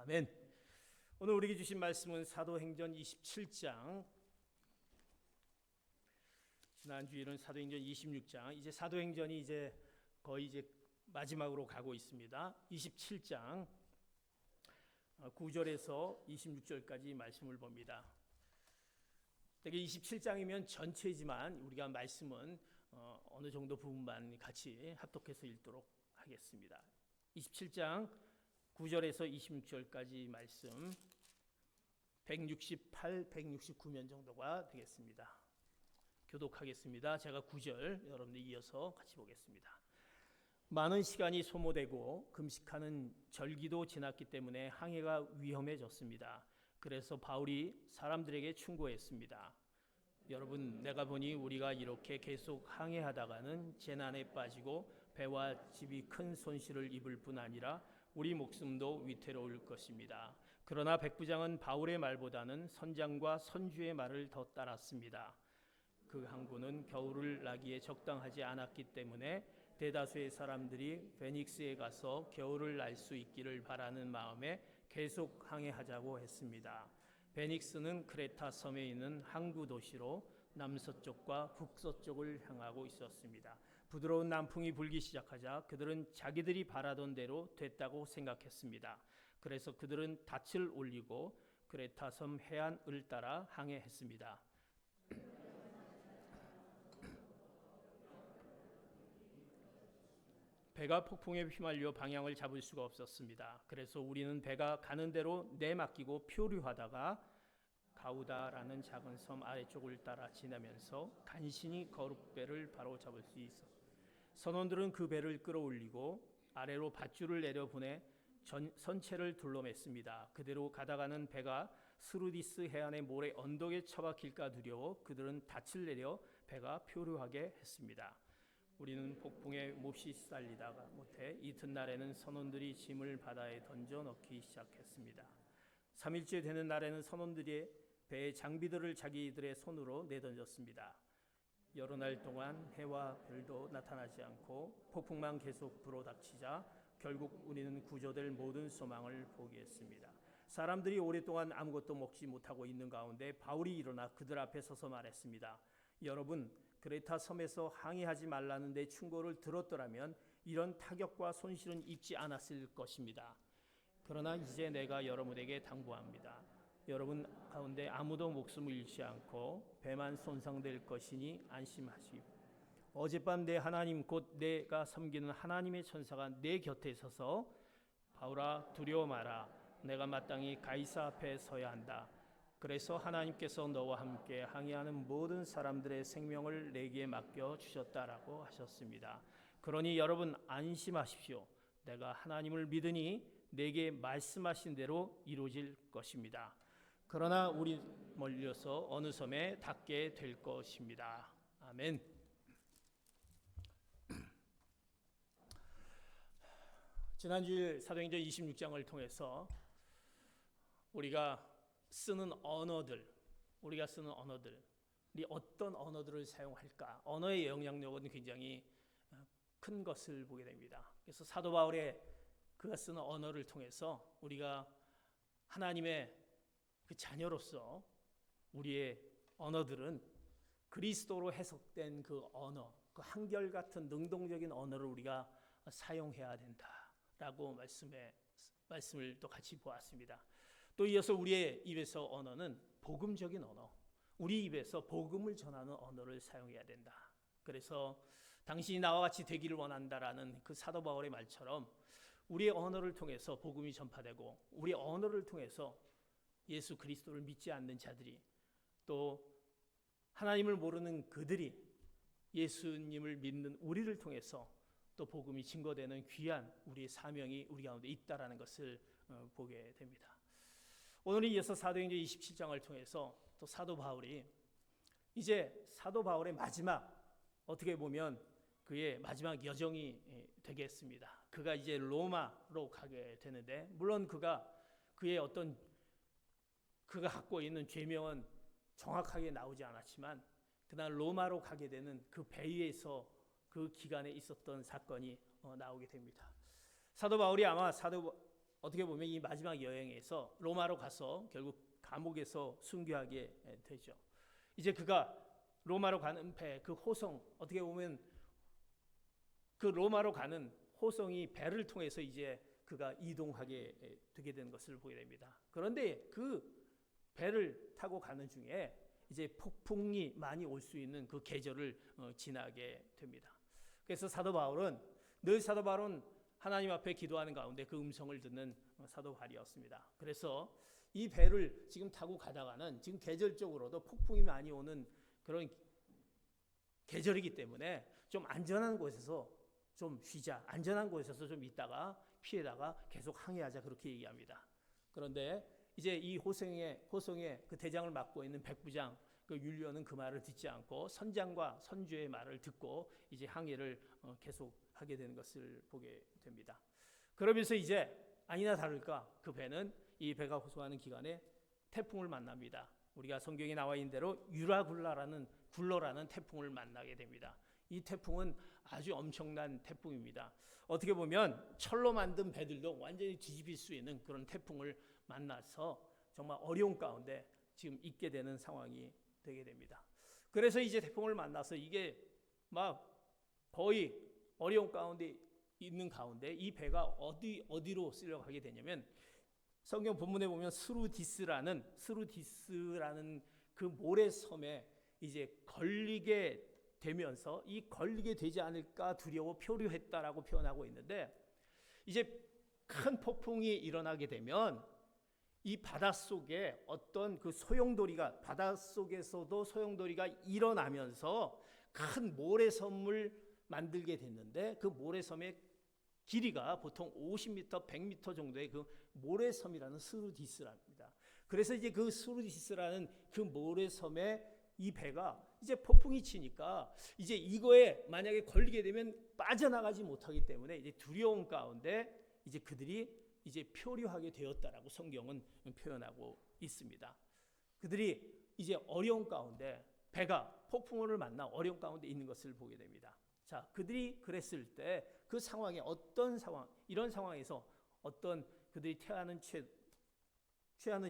아멘. 오늘 우리에게 주신 말씀은 사도행전 27장. 지난주일은 사도행전 26장. 이제 사도행전이 거의 마지막으로 가고 있습니다. 27장 9절에서 26절까지 말씀을 봅니다. 되게 27장이면 전체지만 우리가 말씀은 어느 정도 부분만 같이 합독해서 읽도록 하겠습니다. 27장 9절에서 26절까지 말씀 168, 169면 정도가 되겠습니다. 교독하겠습니다. 제가 9절 여러분들 이어서 같이 보겠습니다. 많은 시간이 소모되고 금식하는 절기도 지났기 때문에 항해가 위험해졌습니다. 그래서 바울이 사람들에게 충고했습니다. 여러분, 내가 보니 우리가 이렇게 계속 항해하다가는 재난에 빠지고 배와 집이 큰 손실을 입을 뿐 아니라 우리 목숨도 위태로울 것입니다. 그러나 백부장은 바울의 말보다는 선장과 선주의 말을 더 따랐습니다. 그 항구는 겨울을 나기에 적당하지 않았기 때문에 대다수의 사람들이 베닉스에 가서 겨울을 날 수 있기를 바라는 마음에 계속 항해하자고 했습니다. 베닉스는 크레타 섬에 있는 항구 도시로 남서쪽과 북서쪽을 향하고 있었습니다. 부드러운 남풍이 불기 시작하자 그들은 자기들이 바라던 대로 됐다고 생각했습니다. 그래서 그들은 닻을 올리고 크레타 섬 해안을 따라 항해했습니다. 배가 폭풍에 휘말려 방향을 잡을 수가 없었습니다. 그래서 우리는 배가 가는 대로 내맡기고 표류하다가 가우다라는 작은 섬 아래쪽을 따라 지나면서 간신히 거룩배를 바로 잡을 수 있었습니다. 선원들은 그 배를 끌어올리고 아래로 밧줄을 내려보내 선체를 둘러맸습니다. 그대로 가다가는 배가 스루디스 해안의 모래 언덕에 처박힐까 두려워 그들은 닻을 내려 배가 표류하게 했습니다. 우리는 폭풍에 몹시 시달리다가 못해 이튿날에는 선원들이 짐을 바다에 던져 넣기 시작했습니다. 3일째 되는 날에는 선원들이 배의 장비들을 자기들의 손으로 내던졌습니다. 여러 날 동안 해와 별도 나타나지 않고 폭풍만 계속 불어닥치자 결국 우리는 구조될 모든 소망을 포기했습니다. 사람들이 오랫동안 아무것도 먹지 못하고 있는 가운데 바울이 일어나 그들 앞에 서서 말했습니다. 여러분, 크레타 섬에서 항해하지 말라는 내 충고를 들었더라면 이런 타격과 손실은 입지 않았을 것입니다. 그러나 이제 내가 여러분에게 당부합니다. 여러분 가운데 아무도 목숨을 잃지 않고 배만 손상될 것이니 안심하시오. 어젯밤 내 하나님 곧 내가 섬기는 하나님의 천사가 내 곁에 서서 바울아 두려워 마라. 내가 마땅히 가이사 앞에 서야 한다. 그래서 하나님께서 너와 함께 항해하는 모든 사람들의 생명을 내게 맡겨 주셨다라고 하셨습니다. 그러니 여러분 안심하십시오. 내가 하나님을 믿으니 내게 말씀하신 대로 이루어질 것입니다. 그러나 우리 멀려서 어느 섬에 닿게 될 것입니다. 아멘. 지난주일 사도행전 26장을 통해서 우리가 쓰는 언어들이 어떤 언어들을 사용할까? 언어의 영향력은 굉장히 큰 것을 보게 됩니다. 그래서 사도 바울의 그가 쓰는 언어를 통해서 우리가 하나님의 그 자녀로서 우리의 언어들은 그리스도로 해석된 그 언어, 그 한결같은 능동적인 언어를 우리가 사용해야 된다라고 말씀을 또 같이 보았습니다. 또 이어서 우리의 입에서 언어는 복음적인 언어, 우리 입에서 복음을 전하는 언어를 사용해야 된다. 그래서 당신이 나와 같이 되기를 원한다라는 그 사도 바울의 말처럼 우리의 언어를 통해서 복음이 전파되고 우리의 언어를 통해서 예수 그리스도를 믿지 않는 자들이 또 하나님을 모르는 그들이 예수님을 믿는 우리를 통해서 또 복음이 증거되는 귀한 우리의 사명이 우리 가운데 있다라는 것을 보게 됩니다. 오늘은 이어서 사도행전 27장을 통해서 또 사도 바울이 이제 사도 바울의 마지막 어떻게 보면 그의 마지막 여정이 되겠습니다. 그가 이제 로마로 가게 되는데 물론 그의 그가 갖고 있는 죄명은 정확하게 나오지 않았지만 그날 로마로 가게 되는 그 배에서 그 기간에 있었던 사건이 나오게 됩니다. 사도 바울이 아마 어떻게 보면 이 마지막 여행에서 로마로 가서 결국 감옥에서 순교하게 되죠. 이제 그가 로마로 가는 배, 그 호성, 어떻게 보면 그 로마로 가는 호성이 배를 통해서 이제 그가 이동하게 되게 되는 것을 보게 됩니다. 그런데 그 배를 타고 가는 중에 이제 폭풍이 많이 올 수 있는 그 계절을 지나게 됩니다. 그래서 사도 바울은 하나님 앞에 기도하는 가운데 그 음성을 듣는 사도 바울이었습니다. 그래서 이 배를 지금 타고 가다가는 지금 계절적으로도 폭풍이 많이 오는 그런 계절이기 때문에 좀 안전한 곳에서 좀 쉬자, 안전한 곳에서 좀 있다가 피해다가 계속 항해하자, 그렇게 얘기합니다. 그런데 이제 이 호성의 그 대장을 맡고 있는 백부장 그 율리오는 그 말을 듣지 않고 선장과 선주의 말을 듣고 이제 항해를 계속 하게 되는 것을 보게 됩니다. 그러면서 이제 아니나 다를까 그 배는 이 배가 호송하는 기간에 태풍을 만납니다. 우리가 성경에 나와 있는 대로 유라굴라라는 굴러라는 태풍을 만나게 됩니다. 이 태풍은 아주 엄청난 태풍입니다. 어떻게 보면 철로 만든 배들도 완전히 뒤집힐 수 있는 그런 태풍을 만나서 정말 어려운 가운데 지금 있게 되는 상황이 되게 됩니다. 그래서 이제 태풍을 만나서 이게 막 거의 어려운 가운데 있는 가운데 이 배가 어디로 쓸려가게 되냐면 성경 본문에 보면 스루디스라는 그 모래섬에 이제 걸리게 되면서 이 걸리게 되지 않을까 두려워 표류했다라고 표현하고 있는데, 이제 큰 폭풍이 일어나게 되면 이 바닷속에 어떤 그 소용돌이가, 바닷속에서도 소용돌이가 일어나면서 큰 모래섬을 만들게 됐는데, 그 모래섬의 길이가 보통 50m, 100m 정도의 그 모래섬이라는 스루디스랍니다. 그래서 이제 그 스루디스라는 그 모래섬에 이 배가 이제 폭풍이 치니까 이제 이거에 만약에 걸리게 되면 빠져나가지 못하기 때문에 이제 두려운 가운데 이제 그들이 이제 표류하게 되었다라고 성경은 표현하고 있습니다. 그들이 이제 어려운 가운데 배가 폭풍우를 만나 어려운 가운데 있는 것을 보게 됩니다. 자, 그들이 그랬을 때 그 상황에 어떤 상황, 이런 상황에서 어떤 그들이 취하는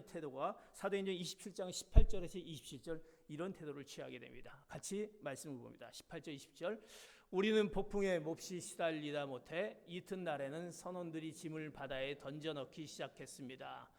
태도가 사도행전 27장 18절에서 27절 이런 태도를 취하게 됩니다. 같이 말씀을 봅니다. 18절 20절. 우리는 폭풍에 몹시 시달리다 못해 이튿날에는 선원들이 짐을 바다에 던져넣기 시작했습니다.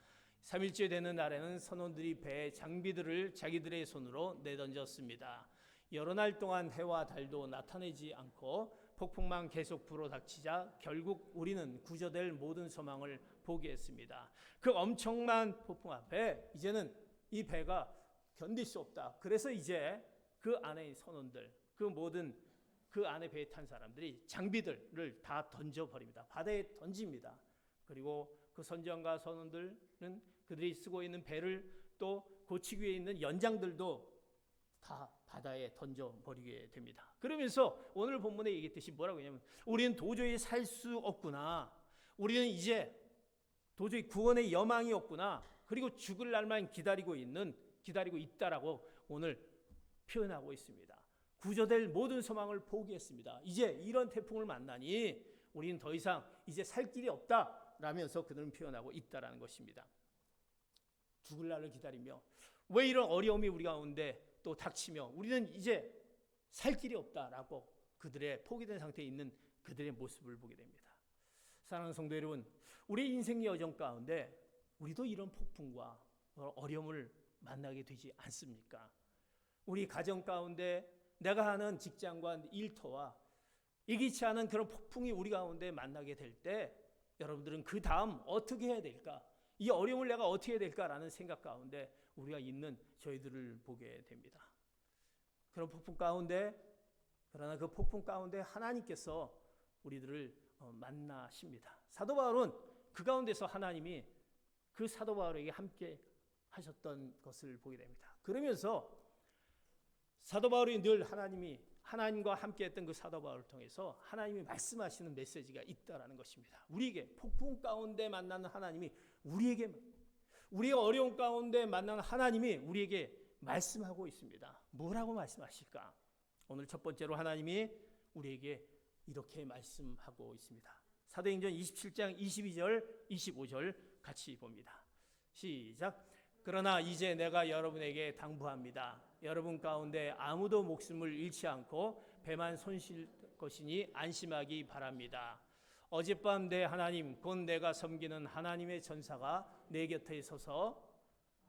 3일째 되는 날에는 선원들이 배의 장비들을 자기들의 손으로 내던졌습니다. 여러 날 동안 해와 달도 나타내지 않고 폭풍만 계속 불어닥치자 결국 우리는 구조될 모든 소망을 포기했습니다. 그 엄청난 폭풍 앞에 이제는 이 배가 견딜 수 없다. 그래서 이제 그 안에 선원들, 그 모든 그 안에 배에 탄 사람들이 장비들을 다 던져버립니다. 바다에 던집니다. 그리고 그 선장과 선원들은 그들이 쓰고 있는 배를 또 고치기 위해 있는 연장들도 다 바다에 던져버리게 됩니다. 그러면서 오늘 본문에 얘기했듯이 뭐라고 하냐면 우리는 도저히 살 수 없구나. 우리는 이제 도저히 구원의 여망이 없구나. 그리고 죽을 날만 기다리고 있다라고 오늘 표현하고 있습니다. 구조될 모든 소망을 포기했습니다. 이제 이런 태풍을 만나니 우리는 더 이상 이제 살 길이 없다라면서 그들은 표현하고 있다라는 것입니다. 죽을 날을 기다리며 왜 이런 어려움이 우리 가운데 또 닥치며 우리는 이제 살 길이 없다라고 그들의 포기된 상태에 있는 그들의 모습을 보게 됩니다. 사랑하는 성도 여러분, 우리 인생 여정 가운데 우리도 이런 폭풍과 어려움을 만나게 되지 않습니까? 우리 가정 가운데 내가 하는 직장과 일터와 예기치 않은 그런 폭풍이 우리 가운데 만나게 될 때 여러분들은 그 다음 어떻게 해야 될까? 이 어려움을 내가 어떻게 해야 될까라는 생각 가운데 우리가 있는 저희들을 보게 됩니다. 그런 폭풍 가운데, 그러나 그 폭풍 가운데 하나님께서 우리들을 만나십니다. 사도 바울은 그 가운데서 하나님이 그 사도 바울에게 함께 하셨던 것을 보게 됩니다. 그러면서 사도 바울이 늘 하나님과 함께 했던 그 사도 바울을 통해서 하나님이 말씀하시는 메시지가 있다라는 것입니다. 우리에게 폭풍 가운데 만나는 하나님이 우리의 어려운 가운데 만나는 하나님이 우리에게 말씀하고 있습니다. 뭐라고 말씀하실까? 오늘 첫 번째로 하나님이 우리에게 이렇게 말씀하고 있습니다. 사도행전 27장 22절, 25절 같이 봅니다. 시작. 그러나 이제 내가 여러분에게 당부합니다. 여러분 가운데 아무도 목숨을 잃지 않고 배만 손실 것이니 안심하기 바랍니다. 어젯밤 내 하나님 곧 내가 섬기는 하나님의 전사가 내 곁에 서서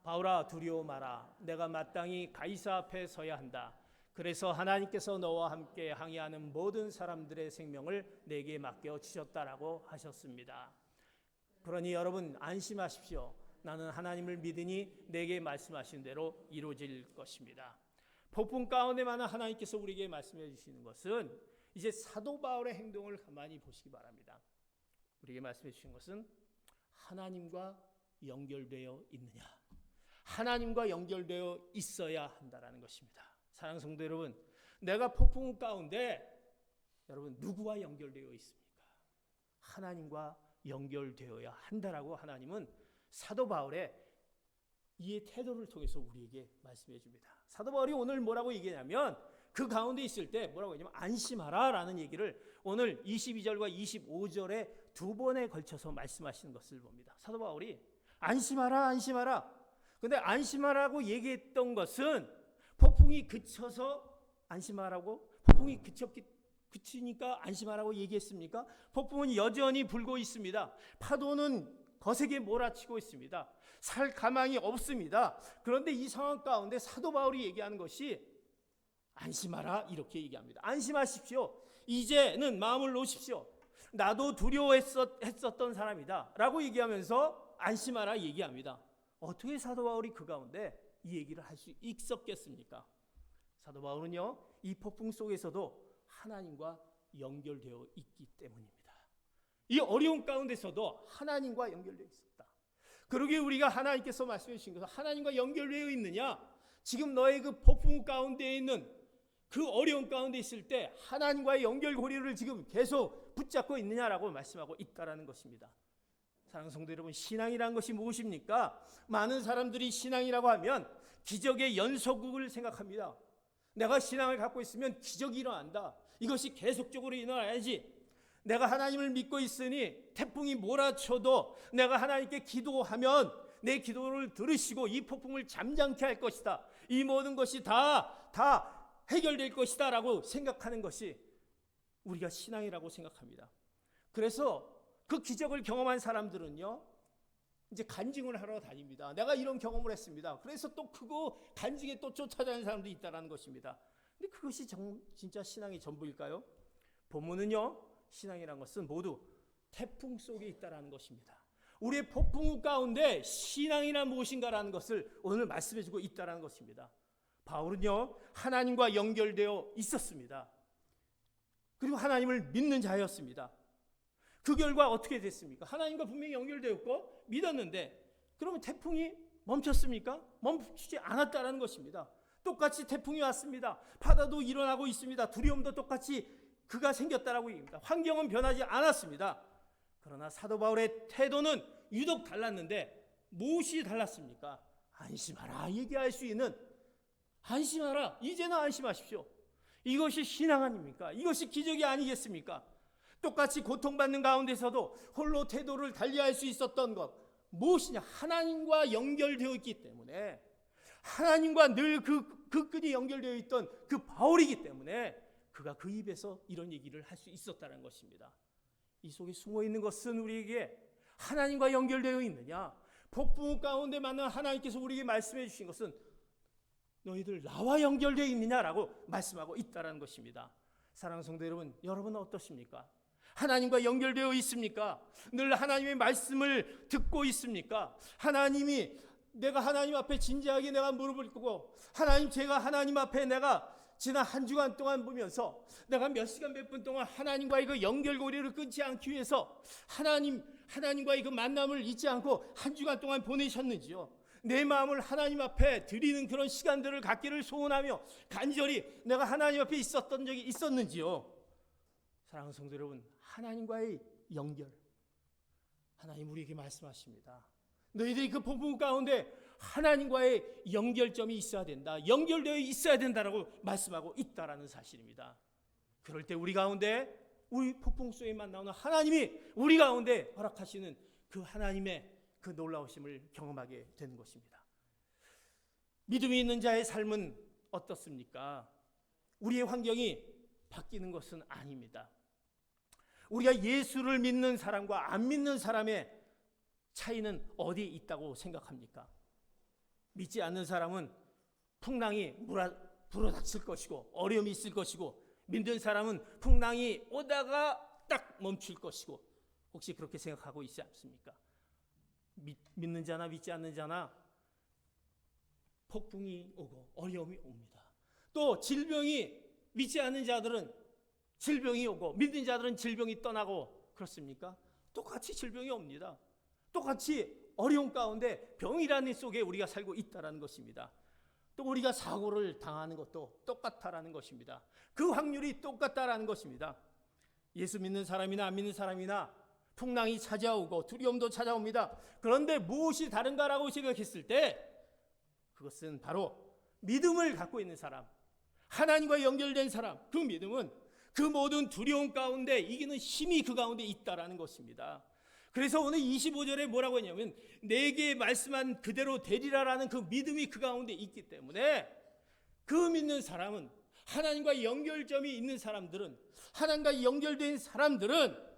바울아 두려워 마라. 내가 마땅히 가이사 앞에 서야 한다. 그래서 하나님께서 너와 함께 항해하는 모든 사람들의 생명을 내게 맡겨 주셨다라고 하셨습니다. 그러니 여러분 안심하십시오. 나는 하나님을 믿으니 내게 말씀하신 대로 이루어질 것입니다. 폭풍 가운데 많은 하나님께서 우리에게 말씀해 주시는 것은 이제 사도 바울의 행동을 가만히 보시기 바랍니다. 우리에게 말씀해 주신 것은 하나님과 연결되어 있느냐, 하나님과 연결되어 있어야 한다라는 것입니다. 사랑하는 성도 여러분, 내가 폭풍 가운데 여러분 누구와 연결되어 있습니까? 하나님과 연결되어야 한다라고 하나님은 사도 바울의 이 태도를 통해서 우리에게 말씀해 줍니다. 사도 바울이 오늘 뭐라고 얘기하냐면 그 가운데 있을 때 뭐라고 하냐면 안심하라 라는 얘기를 오늘 22절과 25절에 두 번에 걸쳐서 말씀하시는 것을 봅니다. 사도 바울이 안심하라 안심하라. 근데 안심하라고 얘기했던 것은 폭풍이 그쳐서 안심하라고, 폭풍이 그치니까 안심하라고 얘기했습니까? 폭풍은 여전히 불고 있습니다. 파도는 거세게 몰아치고 있습니다. 살 가망이 없습니다. 그런데 이 상황 가운데 사도 바울이 얘기하는 것이 안심하라 이렇게 얘기합니다. 안심하십시오. 이제는 마음을 놓으십시오. 나도 두려워했었던 사람이다 라고 얘기하면서 안심하라 얘기합니다. 어떻게 사도 바울이 그 가운데 이 얘기를 할 수 있었겠습니까? 사도 바울은요 이 폭풍 속에서도 하나님과 연결되어 있기 때문입니다. 이 어려운 가운데서도 하나님과 연결되어 있었다. 그러기에 우리가 하나님께서 말씀해 주신 것은 하나님과 연결되어 있느냐, 지금 너의 그 폭풍 가운데 있는 그 어려운 가운데 있을 때 하나님과의 연결고리를 지금 계속 붙잡고 있느냐라고 말씀하고 있다라는 것입니다. 사랑하는 성도 여러분, 신앙이라는 것이 무엇입니까? 많은 사람들이 신앙이라고 하면 기적의 연속을 생각합니다. 내가 신앙을 갖고 있으면 기적이 일어난다. 이것이 계속적으로 일어나야지. 내가 하나님을 믿고 있으니 태풍이 몰아쳐도 내가 하나님께 기도하면 내 기도를 들으시고 이 폭풍을 잠잠케 할 것이다. 이 모든 것이 다 해결될 것이다 라고 생각하는 것이 우리가 신앙이라고 생각합니다. 그래서 그 기적을 경험한 사람들은요 이제 간증을 하러 다닙니다. 내가 이런 경험을 했습니다. 그래서 또 그거 간증에 또 쫓아다니는 사람도 있다는 것입니다. 근데 그것이 진짜 신앙의 전부일까요? 본문은요 신앙이라는 것은 모두 태풍 속에 있다는 것입니다. 우리의 폭풍 가운데 신앙이란 무엇인가라는 것을 오늘 말씀해주고 있다는 것입니다. 바울은요 하나님과 연결되어 있었습니다. 그리고 하나님을 믿는 자였습니다. 그 결과 어떻게 됐습니까? 하나님과 분명히 연결되었고 믿었는데 그러면 태풍이 멈췄습니까? 멈추지 않았다는 것입니다. 똑같이 태풍이 왔습니다. 바다도 일어나고 있습니다. 두려움도 똑같이 그가 생겼다라고 얘기합니다. 환경은 변하지 않았습니다. 그러나 사도 바울의 태도는 유독 달랐는데 무엇이 달랐습니까? 안심하라 얘기할 수 있는, 안심하라, 이제는 안심하십시오. 이것이 신앙 아닙니까? 이것이 기적이 아니겠습니까? 똑같이 고통받는 가운데서도 홀로 태도를 달리할 수 있었던 것 무엇이냐? 하나님과 연결되어 있기 때문에, 하나님과 늘 그 끈이 연결되어 있던 그 바울이기 때문에 그가 그 입에서 이런 얘기를 할 수 있었다는 것입니다. 이 속에 숨어있는 것은 우리에게 하나님과 연결되어 있느냐, 폭풍 가운데 만난 하나님께서 우리에게 말씀해 주신 것은 너희들 나와 연결되어 있느냐라고 말씀하고 있다는 것입니다. 사랑하는 성도 여러분, 여러분은 어떠십니까? 하나님과 연결되어 있습니까? 늘 하나님의 말씀을 듣고 있습니까? 내가 하나님 앞에 진지하게 내가 무릎을 꿇고 제가 하나님 앞에 내가 지난 한 주간 동안 보면서 내가 몇 시간 몇 분 동안 하나님과의 그 연결고리를 끊지 않기 위해서 하나님과의 그 만남을 잊지 않고 한 주간 동안 보내셨는지요? 내 마음을 하나님 앞에 드리는 그런 시간들을 갖기를 소원하며 간절히 내가 하나님 앞에 있었던 적이 있었는지요? 사랑하는 성도 여러분, 하나님과의 연결, 하나님 우리에게 말씀하십니다. 너희들이 그 폭풍 가운데 하나님과의 연결점이 있어야 된다, 연결되어 있어야 된다라고 말씀하고 있다라는 사실입니다. 그럴 때 우리 가운데 우리 폭풍 속에만 나오는 하나님이 우리 가운데 허락하시는 그 하나님의 그 놀라우심을 경험하게 되는 것입니다. 믿음이 있는 자의 삶은 어떻습니까? 우리의 환경이 바뀌는 것은 아닙니다. 우리가 예수를 믿는 사람과 안 믿는 사람의 차이는 어디에 있다고 생각합니까? 믿지 않는 사람은 풍랑이 불어닥칠 것이고 어려움이 있을 것이고, 믿는 사람은 풍랑이 오다가 딱 멈출 것이고, 혹시 그렇게 생각하고 있지 않습니까? 믿는 자나 믿지 않는 자나 폭풍이 오고 어려움이 옵니다. 또 질병이, 믿지 않는 자들은 질병이 오고 믿는 자들은 질병이 떠나고, 그렇습니까? 똑같이 질병이 옵니다. 똑같이 어려움 가운데 병이라는 속에 우리가 살고 있다는 것입니다. 또 우리가 사고를 당하는 것도 똑같다라는 것입니다. 그 확률이 똑같다라는 것입니다. 예수 믿는 사람이나 안 믿는 사람이나 풍랑이 찾아오고 두려움도 찾아옵니다. 그런데 무엇이 다른가라고 생각했을 때 그것은 바로 믿음을 갖고 있는 사람, 하나님과 연결된 사람, 그 믿음은 그 모든 두려움 가운데 이기는 힘이 그 가운데 있다라는 것입니다. 그래서 오늘 25절에 뭐라고 했냐면 내게 말씀한 그대로 되리라라는 그 믿음이 그 가운데 있기 때문에, 그 믿는 사람은, 하나님과 연결점이 있는 사람들은, 하나님과 연결된 사람들은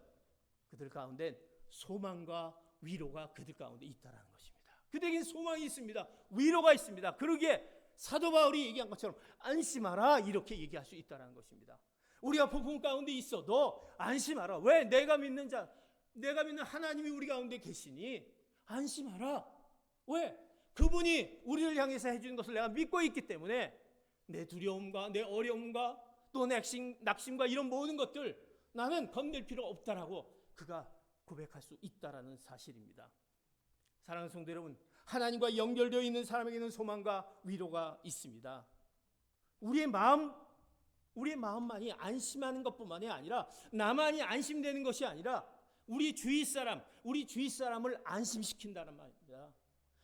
그들 가운데 소망과 위로가 그들 가운데 있다라는 것입니다. 그들에겐 소망이 있습니다. 위로가 있습니다. 그러기에 사도 바울이 얘기한 것처럼 안심하라 이렇게 얘기할 수 있다라는 것입니다. 우리가 폭풍 가운데 있어도 안심하라. 왜? 내가 믿는 하나님이 우리 가운데 계시니 안심하라. 왜? 그분이 우리를 향해서 해주는 것을 내가 믿고 있기 때문에 내 두려움과 내 어려움과 또 낙심과 이런 모든 것들 나는 겁낼 필요 없다라고 그가 고백할 수 있다라는 사실입니다. 사랑하는 성도 여러분, 하나님과 연결되어 있는 사람에게는 소망과 위로가 있습니다. 우리의 마음만이 안심하는 것뿐만이 아니라, 나만이 안심되는 것이 아니라 우리 주위 사람을 안심시킨다는 말입니다.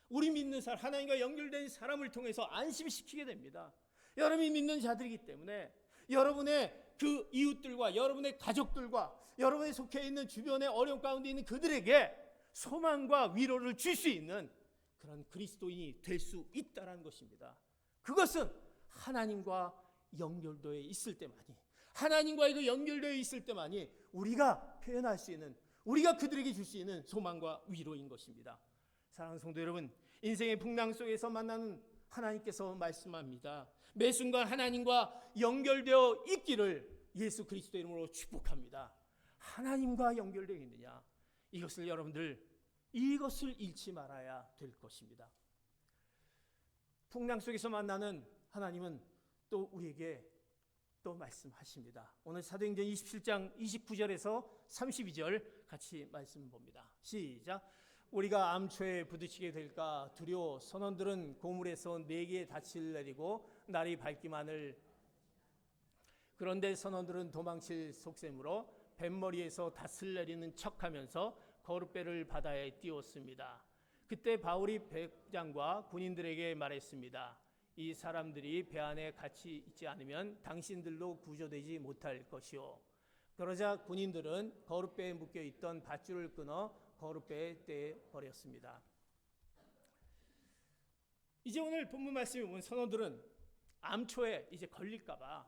우리 믿는 사람, 하나님과 연결된 사람을 통해서 안심시키게 됩니다. 여러분이 믿는 자들이기 때문에 여러분의 그 이웃들과 여러분의 가족들과 여러분이 속해 있는 주변의 어려움 가운데 있는 그들에게 소망과 위로를 줄 수 있는 그런 그리스도인이 될 수 있다는 것입니다. 그것은 하나님과 연결되어 있을 때만이, 하나님과 연결되어 있을 때만이 우리가 표현할 수 있는, 우리가 그들에게 줄 수 있는 소망과 위로인 것입니다. 사랑하는 성도 여러분, 인생의 풍랑 속에서 만나는 하나님께서 말씀합니다. 매 순간 하나님과 연결되어 있기를 예수 그리스도의 이름으로 축복합니다. 하나님과 연결되어 있느냐, 이것을 잃지 말아야 될 것입니다. 풍랑 속에서 만나는 하나님은 또 우리에게 또 말씀하십니다. 오늘 사도행전 27장 29절에서 32절 같이 말씀 봅니다. 시작. 우리가 암초에 부딪히게 될까 두려워 선원들은 고물에서 4개의 닻을 내리고 날이 밝기만을, 그런데 선원들은 도망칠 속셈으로 뱃머리에서 닻을 내리는 척하면서 거룻배를 바다에 띄웠습니다. 그때 바울이 백장과 군인들에게 말했습니다. 이 사람들이 배 안에 같이 있지 않으면 당신들도 구조되지 못할 것이요. 그러자 군인들은 거룻배에 묶여있던 밧줄을 끊어 거룻배에 떼버렸습니다. 이제 오늘 본문 말씀에 보면 선원들은 암초에 이제 걸릴까봐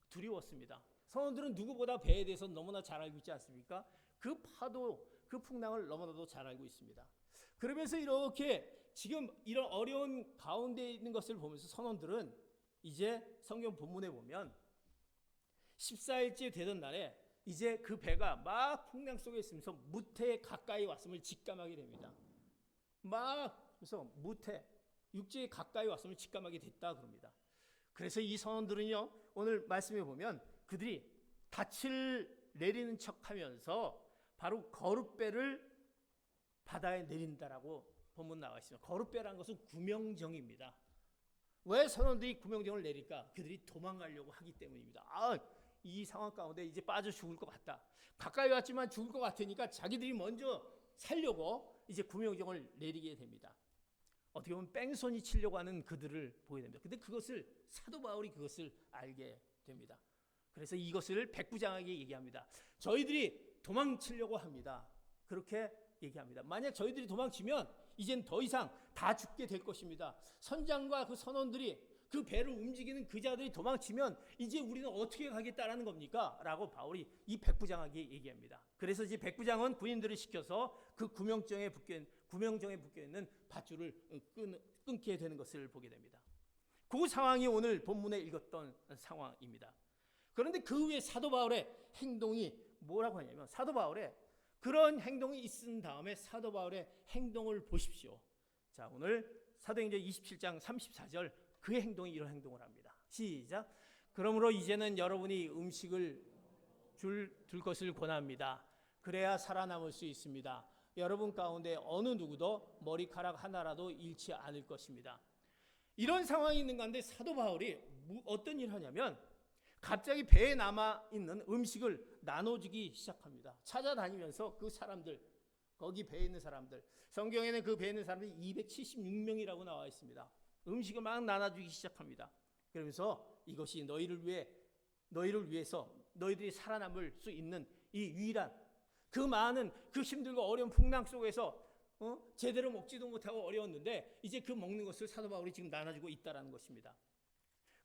두려웠습니다. 선원들은 누구보다 배에 대해서 너무나 잘 알고 있지 않습니까? 그 파도, 그 풍랑을 너무나도 잘 알고 있습니다. 그러면서 이렇게 지금 이런 어려운 가운데 있는 것을 보면서 선원들은 이제 성경 본문에 보면 14일째 되던 날에 이제 그 배가 막 풍랑 속에 있으면서 무태에 가까이 왔음을 직감하게 됩니다. 그래서 육지에 가까이 왔음을 직감하게 됐다 그럽니다. 그래서 이 선원들은요, 오늘 말씀해 보면 그들이 닻을 내리는 척하면서 바로 거룻배를 바다에 내린다라고 본문 나와 있습니다. 거룻배라는 것은 구명정입니다. 왜 선원들이 구명정을 내릴까? 그들이 도망가려고 하기 때문입니다. 이 상황 가운데 이제 빠져 죽을 것 같다. 가까이 왔지만 죽을 것 같으니까 자기들이 먼저 살려고 이제 구명정을 내리게 됩니다. 어떻게 보면 뺑소니 치려고 하는 그들을 보게 됩니다. 근데 그것을 사도 바울이 그것을 알게 됩니다. 그래서 이것을 백부장에게 얘기합니다. 저희들이 도망치려고 합니다. 그렇게 얘기합니다. 만약 저희들이 도망치면 이젠 더 이상 다 죽게 될 것입니다. 선장과 그 선원들이 그 배를 움직이는 그 자들이 도망치면 이제 우리는 어떻게 가겠다라는 겁니까? 라고 바울이 이 백부장에게 얘기합니다. 그래서 이제 백부장은 군인들을 시켜서 그 구명정에 묶여 있는 밧줄을 끊게 되는 것을 보게 됩니다. 그 상황이 오늘 본문에 읽었던 상황입니다. 그런데 그 후에 사도 바울의 행동이 뭐라고 하냐면, 사도 바울의 그런 행동이 있은 다음에 사도 바울의 행동을 보십시오. 자, 오늘 사도행전 27장 34절 그의 행동이 이런 행동을 합니다. 시작. 그러므로 이제는 여러분이 음식을 둘 것을 권합니다. 그래야 살아남을 수 있습니다. 여러분 가운데 어느 누구도 머리카락 하나라도 잃지 않을 것입니다. 이런 상황이 있는 가운데 사도 바울이 어떤 일을 하냐면 갑자기 배에 남아있는 음식을 나눠주기 시작합니다. 찾아다니면서 그 사람들, 거기 배에 있는 사람들, 성경에는 그 배에 있는 사람들이 276명이라고 나와 있습니다. 음식을 막 나눠주기 시작합니다. 그러면서 이것이 너희를 위해서 너희들이 살아남을 수 있는 이 유일한 그 많은 그 힘들고 어려운 풍랑 속에서 제대로 먹지도 못하고 어려웠는데 이제 그 먹는 것을 사도 바울이 지금 나눠주고 있다는 것입니다.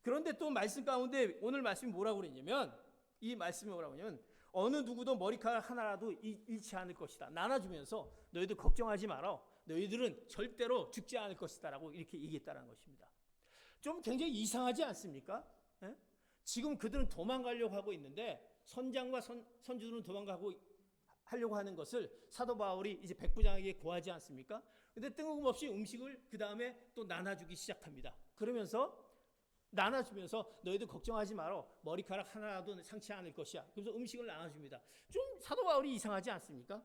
그런데 또 말씀 가운데 오늘 말씀이 뭐라고 그랬냐면, 이 말씀이 뭐라고 하냐면 어느 누구도 머리카락 하나라도 잃지 않을 것이다. 나눠주면서 너희들 걱정하지 마라. 너희들은 절대로 죽지 않을 것이다 라고 이렇게 얘기했다는 것입니다. 좀 굉장히 이상하지 않습니까? 예? 지금 그들은 도망가려고 하고 있는데 선장과 선주들은 도망가려고 하는 것을 사도 바울이 이제 백부장에게 고하지 않습니까? 근데 뜬금없이 음식을 그 다음에 또 나눠주기 시작합니다. 그러면서 나눠주면서 너희들 걱정하지 마라. 머리카락 하나라도 상치 않을 것이야. 그래서 음식을 나눠줍니다. 좀 사도 바울이 이상하지 않습니까?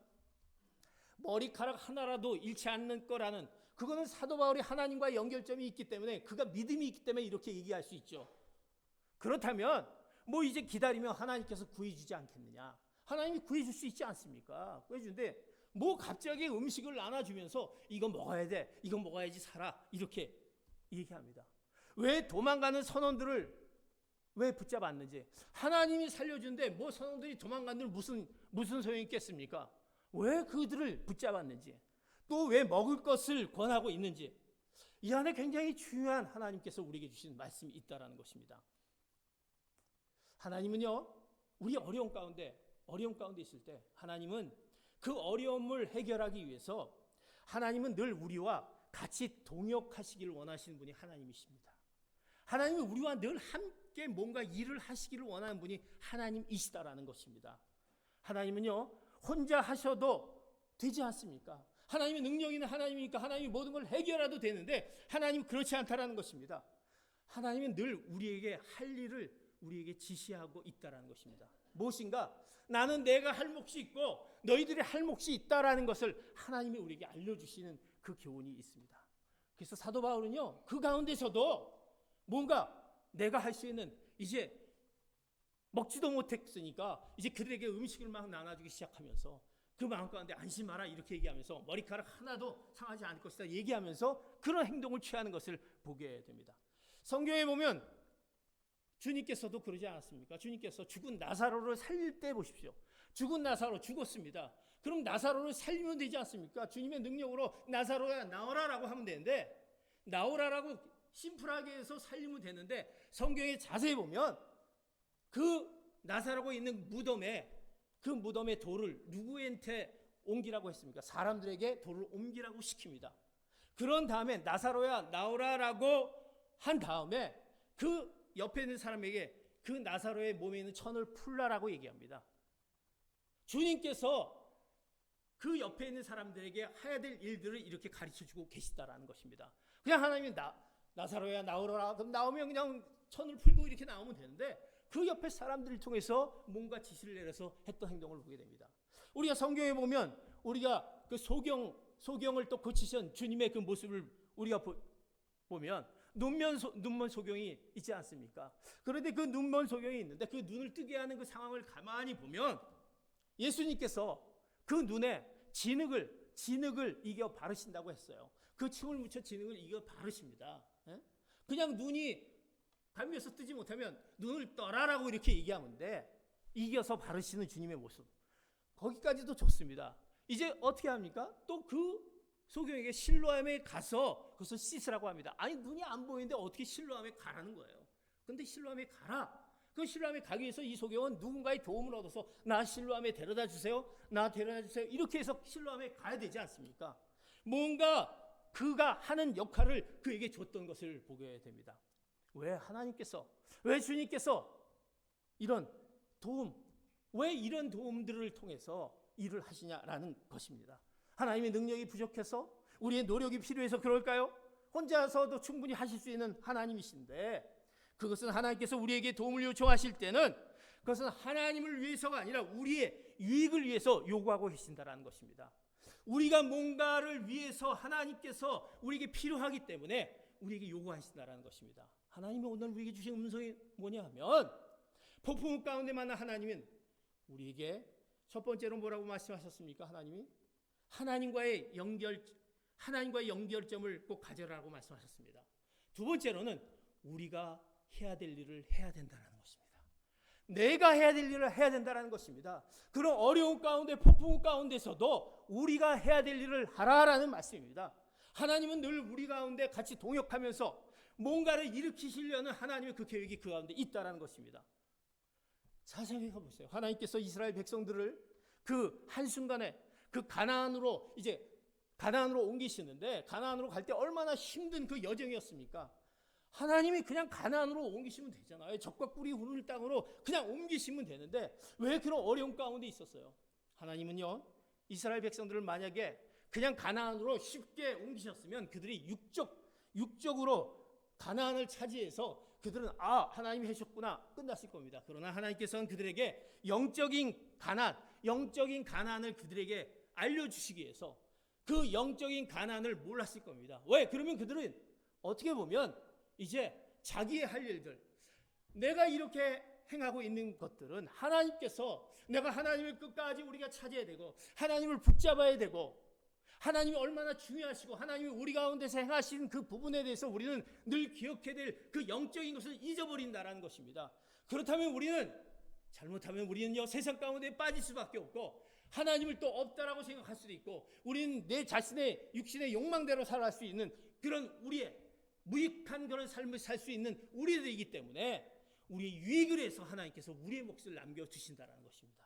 머리카락 하나라도 잃지 않는 거라는, 그거는 사도 바울이 하나님과의 연결점이 있기 때문에, 그가 믿음이 있기 때문에 이렇게 얘기할 수 있죠. 그렇다면 뭐 이제 기다리면 하나님께서 구해주지 않겠느냐? 하나님이 구해줄 수 있지 않습니까? 구해주는데 뭐 갑자기 음식을 나눠주면서 이거 먹어야 돼, 이거 먹어야지 살아, 이렇게 얘기합니다. 왜 도망가는 선원들을 왜 붙잡았는지, 하나님이 살려준데 뭐 선원들이 도망가는 무슨 소용이 있겠습니까? 왜 그들을 붙잡았는지, 또 왜 먹을 것을 권하고 있는지, 이 안에 굉장히 중요한 하나님께서 우리에게 주신 말씀이 있다라는 것입니다. 하나님은요, 우리 어려움 가운데 있을 때 하나님은 그 어려움을 해결하기 위해서 하나님은 늘 우리와 같이 동역하시기를 원하시는 분이 하나님이십니다. 하나님은 우리와 늘 함께 뭔가 일을 하시기를 원하는 분이 하나님이시다라는 것입니다. 하나님은요, 혼자 하셔도 되지 않습니까? 하나님의 능력 있는 하나님이니까 하나님이 모든 걸 해결해도 되는데 하나님은 그렇지 않다라는 것입니다. 하나님은 늘 우리에게 할 일을 우리에게 지시하고 있다라는 것입니다. 무엇인가? 나는 내가 할 몫이 있고 너희들이 할 몫이 있다라는 것을 하나님이 우리에게 알려주시는 그 교훈이 있습니다. 그래서 사도 바울은요, 그 가운데서도 뭔가 내가 할 수 있는, 이제 먹지도 못했으니까 이제 그들에게 음식을 막 나눠주기 시작하면서 그 마음 가운데 안심하라 이렇게 얘기하면서 머리카락 하나도 상하지 않을 것이다 얘기하면서 그런 행동을 취하는 것을 보게 됩니다. 성경에 보면 주님께서도 그러지 않았습니까? 주님께서 죽은 나사로를 살릴 때 보십시오. 죽은 나사로 죽었습니다. 그럼 나사로를 살리면 되지 않습니까? 주님의 능력으로 나사로야 나오라라고 하면 되는데, 나오라라고 심플하게 해서 살리면 되는데, 성경에 자세히 보면 그 나사로가 있는 무덤에, 그 무덤의 돌을 누구한테 옮기라고 했습니까? 사람들에게 돌을 옮기라고 시킵니다. 그런 다음에 나사로야 나오라라고 한 다음에 그 옆에 있는 사람에게 그 나사로의 몸에 있는 천을 풀라라고 얘기합니다. 주님께서 그 옆에 있는 사람들에게 해야 될 일들을 이렇게 가르쳐주고 계시다라는 것입니다. 그냥 하나님이 나사로야 나오라, 그럼 나오면 그냥 천을 풀고 이렇게 나오면 되는데 그 옆에 사람들을 통해서 뭔가 지시를 내려서 했던 행동을 보게 됩니다. 우리가 성경에 보면 우리가 그 소경을 또 고치신 주님의 그 모습을 우리가 보면 눈먼 소경이 있지 않습니까? 그런데 그 눈먼 소경이 있는데 그 눈을 뜨게 하는 그 상황을 가만히 보면 예수님께서 그 눈에 진흙을 이겨 바르신다고 했어요. 그 침을 묻혀 진흙을 이겨 바르십니다. 그냥 눈이 담요에서 뜨지 못하면 눈을 떠라라고 이렇게 얘기하면 돼. 이겨서 바르시는 주님의 모습. 거기까지도 좋습니다. 이제 어떻게 합니까? 또 그 소경에게 실로암에 가서 그것을 씻으라고 합니다. 아니 눈이 안 보이는데 어떻게 실로암에 가라는 거예요. 근데 실로암에 가라. 그 실로암에 가기 위해서 이 소경은 누군가의 도움을 얻어서 나 실로암에 데려다 주세요. 나 데려다 주세요. 이렇게 해서 실로암에 가야 되지 않습니까? 뭔가 그가 하는 역할을 그에게 줬던 것을 보게 됩니다. 왜 하나님께서, 왜 주님께서 이런 도움, 왜 이런 도움들을 통해서 일을 하시냐라는 것입니다. 하나님의 능력이 부족해서, 우리의 노력이 필요해서 그럴까요? 혼자서도 충분히 하실 수 있는 하나님이신데, 그것은 하나님께서 우리에게 도움을 요청하실 때는 그것은 하나님을 위해서가 아니라 우리의 유익을 위해서 요구하고 계신다라는 것입니다. 우리가 뭔가를 위해서 하나님께서 우리에게 필요하기 때문에 우리에게 요구하신다라는 것입니다. 하나님이 오늘 우리에게 주신 음성이 뭐냐 하면, 폭풍 가운데 만난 하나님은 우리에게 첫 번째로 뭐라고 말씀하셨습니까? 하나님과의 연결점을 꼭 가져라고 말씀하셨습니다. 두 번째로는 우리가 해야 될 일을 해야 된다는 것입니다. 내가 해야 될 일을 해야 된다는 것입니다. 그런 어려운 가운데, 폭풍 가운데서도 우리가 해야 될 일을 하라라는 말씀입니다. 하나님은 늘 우리 가운데 같이 동역하면서 뭔가를 일으키시려는 하나님의 그 계획이 그 가운데 있다는 것입니다. 잘 생각해 보세요. 하나님께서 이스라엘 백성들을 그 한순간에 그 가나안으로 옮기시는데, 가나안으로 갈 때 얼마나 힘든 그 여정이었습니까? 하나님이 그냥 가나안으로 옮기시면 되잖아요. 적과 꿀이 흐르는 땅으로 그냥 옮기시면 되는데 왜 그런 어려운 가운데 있었어요? 하나님은요, 이스라엘 백성들을 만약에 그냥 가나안으로 쉽게 옮기셨으면 그들이 육적으로 가나안을 차지해서 그들은 하나님이 해주셨구나 끝났을 겁니다. 그러나 하나님께서는 그들에게 영적인 가나안을 그들에게 알려주시기 위해서 그 영적인 가나안을 몰랐을 겁니다. 왜? 그러면 그들은 어떻게 보면 이제 자기의 할 일들, 내가 이렇게 행하고 있는 것들은 하나님께서, 내가 하나님을 끝까지 우리가 찾아야 되고 하나님을 붙잡아야 되고 하나님이 얼마나 중요하시고 하나님이 우리 가운데서 행하신 그 부분에 대해서 우리는 늘 기억해야 될 그 영적인 것을 잊어버린다는 것입니다. 그렇다면 잘못하면 우리는요, 세상 가운데 빠질 수밖에 없고 하나님을 또 없다라고 생각할 수도 있고, 우리는 내 자신의 육신의 욕망대로 살아갈 수 있는 그런 우리의 무익한 그런 삶을 살 수 있는 우리들이기 때문에 우리의 유익을 위해서 하나님께서 우리의 몫을 남겨주신다는 것입니다.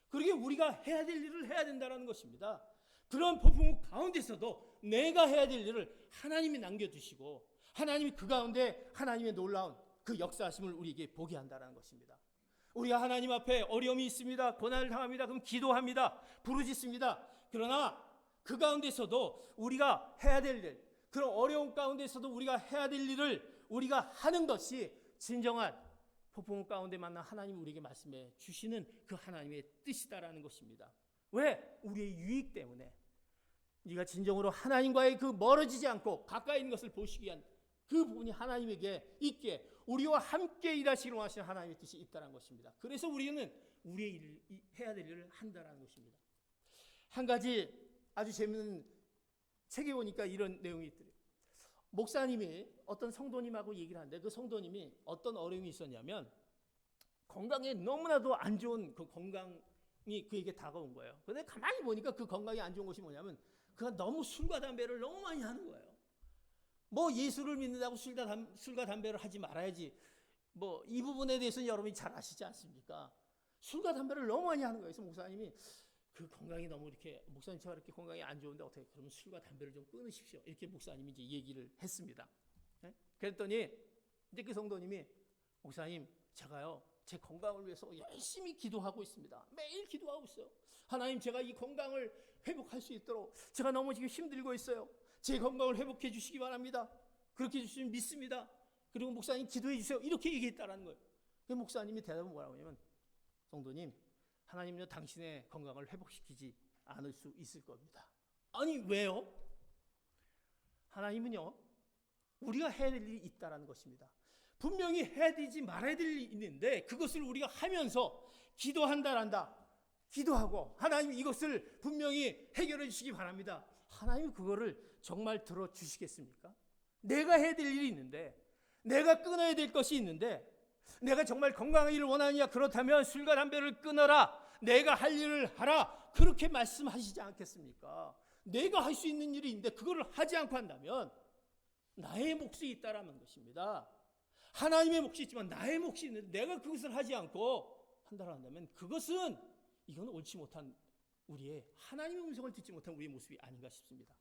그러게 우리가 해야 될 일을 해야 된다는 것입니다. 그런 폭풍 가운데서도 내가 해야 될 일을 하나님이 남겨주시고 하나님이 그 가운데 하나님의 놀라운 그 역사하심을 우리에게 보게 한다는 것입니다. 우리가 하나님 앞에 어려움이 있습니다. 고난을 당합니다. 그럼 기도합니다. 부르짖습니다. 그러나 그 가운데서도 우리가 해야 될 일, 그런 어려운 가운데서도 우리가 해야 될 일을 우리가 하는 것이 진정한 폭풍 가운데 만난 하나님이 우리에게 말씀해 주시는 그 하나님의 뜻이다라는 것입니다. 왜? 우리의 유익 때문에. 네가 진정으로 하나님과의 그 멀어지지 않고 가까이 있는 것을 보시기 위한 그 부분이 하나님에게 있게 우리와 함께 일하시기를 원하시는 하나님의 뜻이 있다는 것입니다. 그래서 우리는 우리의 해야 될 일을 한다는 것입니다. 한 가지 아주 재미있는 책에 보니까 이런 내용이 있더래요. 목사님이 어떤 성도님하고 얘기를 하는데 그 성도님이 어떤 어려움이 있었냐면 건강에 너무나도 안 좋은 그 건강이 그에게 다가온 거예요. 그런데 가만히 보니까 그 건강이 안 좋은 것이 뭐냐면 그가 너무 술과 담배를 너무 많이 하는 거예요. 뭐 예수를 믿는다고 술과 담배를 하지 말아야지. 뭐 이 부분에 대해서는 여러분이 잘 아시지 않습니까? 술과 담배를 너무 많이 하는 거예요. 그래서 목사님이 그 건강이 너무 이렇게, 목사님처럼 이렇게 건강이 안 좋은데 어떻게, 그러면 술과 담배를 좀 끊으십시오. 이렇게 목사님이 이제 얘기를 했습니다. 네? 그랬더니 이제 그 성도님이 목사님, 제가요 제 건강을 위해서 열심히 기도하고 있습니다. 매일 기도하고 있어요. 하나님, 제가 이 건강을 회복할 수 있도록 제가 너무 지금 힘들고 있어요. 제 건강을 회복해 주시기 바랍니다. 그렇게 해주시면 믿습니다. 그리고 목사님 기도해 주세요. 이렇게 얘기했다라는 거예요. 그 목사님이 대답은 뭐라고 하냐면, 성도님, 하나님은요 당신의 건강을 회복시키지 않을 수 있을 겁니다. 아니 왜요? 하나님은요 우리가 해야 될 일이 있다라는 것입니다. 분명히 해야 되지 말아야 될 일이 있는데 그것을 우리가 하면서 기도하고 하나님 이것을 분명히 해결해 주시기 바랍니다. 하나님이 그거를 정말 들어주시겠습니까? 내가 해야 될 일이 있는데, 내가 끊어야 될 것이 있는데 내가 정말 건강하기를 원하느냐? 그렇다면 술과 담배를 끊어라. 내가 할 일을 하라. 그렇게 말씀하시지 않겠습니까? 내가 할 수 있는 일이 있는데 그거를 하지 않고 한다면 나의 몫이 있다라는 것입니다. 하나님의 몫이 있지만 나의 몫이 있는데 내가 그것을 하지 않고 한다고 한다면 이건 옳지 못한 우리의 하나님의 음성을 듣지 못한 우리의 모습이 아닌가 싶습니다.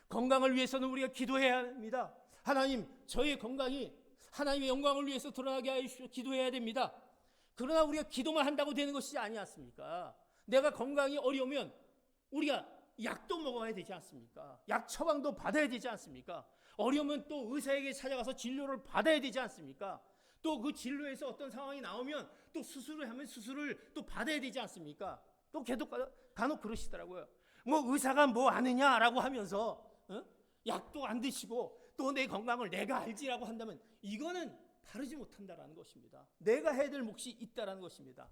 건강을 위해서는 우리가 기도해야 합니다. 하나님, 저의 건강이 하나님의 영광을 위해서 드러나게 하여 주시오. 기도해야 됩니다. 그러나 우리가 기도만 한다고 되는 것이 아니었습니까? 내가 건강이 어려우면 우리가 약도 먹어야 되지 않습니까? 약 처방도 받아야 되지 않습니까? 어려우면 또 의사에게 찾아가서 진료를 받아야 되지 않습니까? 또 그 진료에서 어떤 상황이 나오면 또 수술을 하면 수술을 또 받아야 되지 않습니까? 또 간혹 그러시더라고요. 뭐 의사가 뭐 아느냐라고 하면서 약도 안 드시고 또 내 건강을 내가 알지라고 한다면 이거는 바르지 못한다라는 것입니다. 내가 해야 될 몫이 있다라는 것입니다.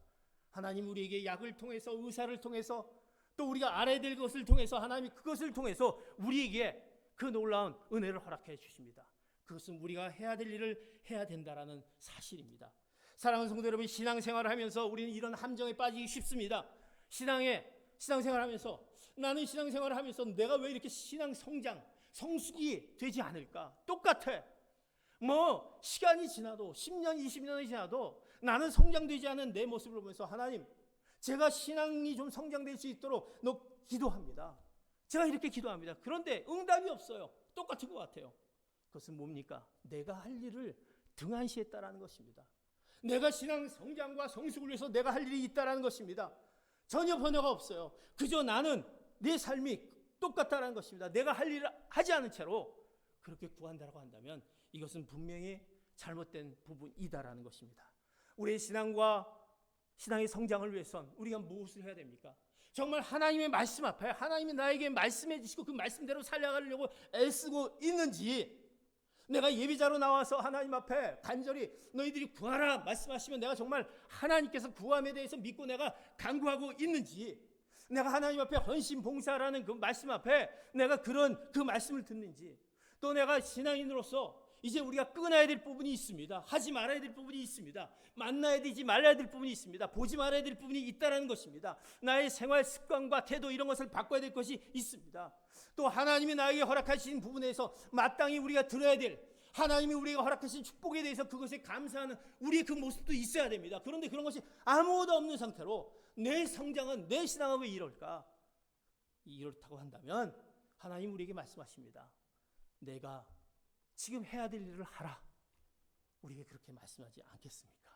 하나님 우리에게 약을 통해서 의사를 통해서 또 우리가 알아야 될 것을 통해서 하나님이 그것을 통해서 우리에게 그 놀라운 은혜를 허락해 주십니다. 그것은 우리가 해야 될 일을 해야 된다라는 사실입니다. 사랑하는 성도 여러분, 신앙생활을 하면서 우리는 이런 함정에 빠지기 쉽습니다. 신앙생활을 하면서 나는 신앙생활을 하면서 내가 왜 이렇게 신앙 성장, 성숙이 되지 않을까? 똑같아. 뭐 시간이 지나도 10년, 20년이 지나도 나는 성장되지 않은 내 모습을 보면서 하나님, 제가 신앙이 좀 성장될 수 있도록 기도합니다. 제가 이렇게 기도합니다. 그런데 응답이 없어요. 똑같은 것 같아요. 그것은 뭡니까? 내가 할 일을 등한시했다라는 것입니다. 내가 신앙 성장과 성숙을 위해서 내가 할 일이 있다라는 것입니다. 전혀 변화가 없어요. 그저 나는 내 삶이 똑같다라는 것입니다. 내가 할 일을 하지 않은 채로 그렇게 구한다라고 한다면 이것은 분명히 잘못된 부분이다라는 것입니다. 우리의 신앙의 성장을 위해선 우리가 무엇을 해야 됩니까? 정말 하나님의 말씀 앞에 하나님이 나에게 말씀해 주시고 그 말씀대로 살아가려고 애쓰고 있는지, 내가 예비자로 나와서 하나님 앞에 간절히 너희들이 구하라 말씀하시면 내가 정말 하나님께서 구함에 대해서 믿고 내가 간구하고 있는지, 내가 하나님 앞에 헌신 봉사라는 그 말씀 앞에 내가 그 말씀을 듣는지, 또 내가 신앙인으로서 이제 우리가 끊어야 될 부분이 있습니다. 하지 말아야 될 부분이 있습니다. 만나야 되지 말아야 될 부분이 있습니다. 보지 말아야 될 부분이 있다는 것입니다. 나의 생활 습관과 태도 이런 것을 바꿔야 될 것이 있습니다. 또 하나님이 나에게 허락하신 부분에서 마땅히 우리가 들어야 될 하나님이 우리가 허락하신 축복에 대해서 그것에 감사하는 우리의 그 모습도 있어야 됩니다. 그런데 그런 것이 아무것도 없는 상태로 내 성장은, 내 신앙은 왜 이럴까? 이렇다고 한다면 하나님 우리에게 말씀하십니다. 내가 지금 해야 될 일을 하라. 우리에게 그렇게 말씀하지 않겠습니까?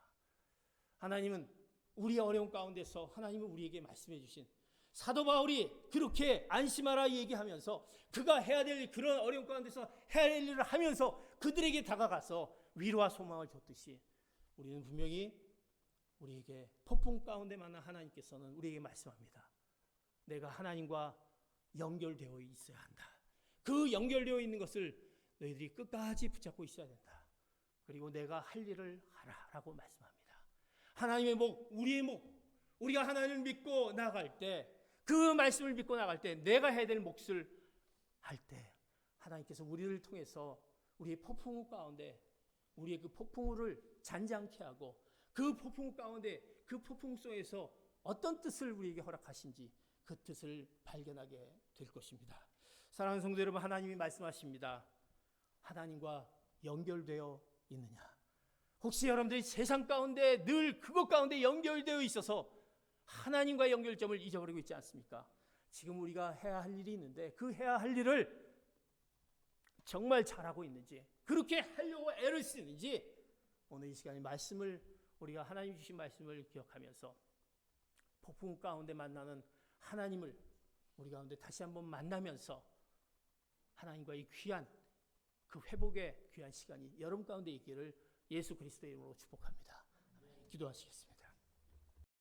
하나님은 우리의 어려운 가운데서 하나님은 우리에게 말씀해 주신 사도 바울이 그렇게 안심하라 얘기하면서 그가 해야 될 그런 어려운 가운데서 해야 될 일을 하면서 그들에게 다가가서 위로와 소망을 줬듯이 우리는 분명히 우리에게 폭풍 가운데 만난 하나님께서는 우리에게 말씀합니다. 내가 하나님과 연결되어 있어야 한다. 그 연결되어 있는 것을 너희들이 끝까지 붙잡고 있어야 된다. 그리고 내가 할 일을 하라라고 말씀합니다. 하나님의 목, 우리의 목, 우리가 하나님을 믿고 나갈 때, 그 말씀을 믿고 나갈 때, 내가 해야 될 몫을 할 때 하나님께서 우리를 통해서 우리의 폭풍우 가운데 우리의 그 폭풍우를 잔잔케 하고 그 폭풍우 가운데 그 폭풍 속에서 어떤 뜻을 우리에게 허락하신지 그 뜻을 발견하게 될 것입니다. 사랑하는 성도 여러분, 하나님이 말씀하십니다. 하나님과 연결되어 있느냐? 혹시 여러분들이 세상 가운데 늘 그것 가운데 연결되어 있어서 하나님과의 연결점을 잊어버리고 있지 않습니까? 지금 우리가 해야 할 일이 있는데 그 해야 할 일을 정말 잘하고 있는지, 그렇게 하려고 애를 쓰는지, 오늘 이 시간에 말씀을 우리가 하나님 주신 말씀을 기억하면서 폭풍 가운데 만나는 하나님을 우리 가운데 다시 한번 만나면서 하나님과의 귀한 그 회복의 귀한 시간이 여러분 가운데 있기를 예수 그리스도의 이름으로 축복합니다. 기도하시겠습니다.